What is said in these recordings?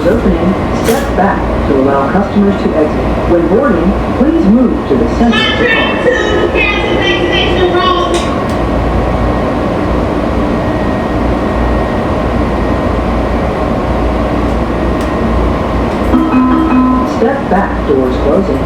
Doors opening, step back to allow customers to exit. When boarding, please move to the center of the car. To Kansas Station Road. Step back, doors closing.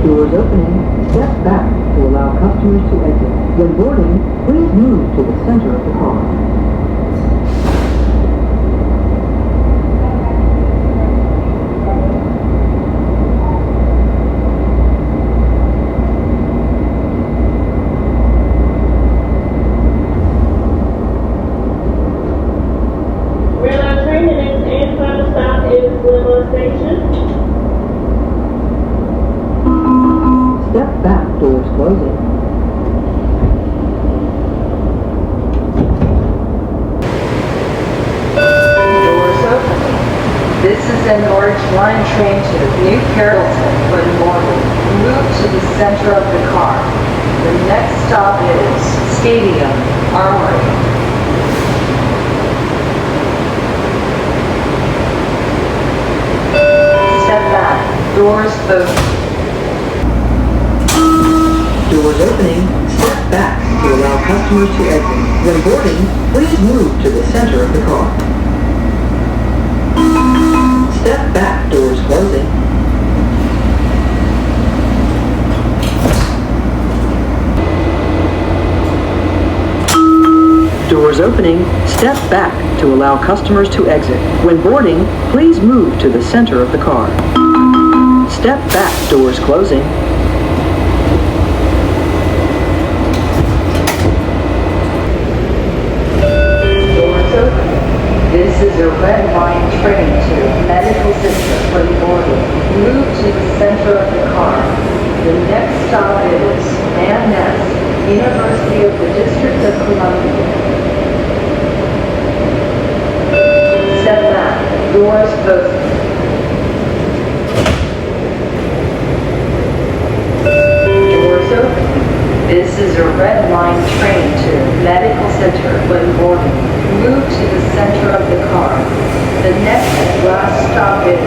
Doors opening, step back to allow customers to exit. When boarding, please move to the center of the car. Red line train, the next and final stop is Glenmore Station. Step back, doors closing. Doors open. This is an Orange Line train to New Carrollton, Glenmore. Move to the center of the car. The next stop is Stadium Armory. Step back. Doors open. Doors opening, step back to allow customers to exit. When boarding, please move to the center of the car. Step back, doors closing. Doors opening, step back to allow customers to exit. When boarding, please move to the center of the car. Step back, doors closing. This is a red line train to Medical Center for the boarding. Move to the center of the car. The next stop is Van Ness, University of the District of Columbia. Step back. Doors open. Doors open. This is a red line train to Medical Center when boarding. Move to the center of the car. The next and last stop is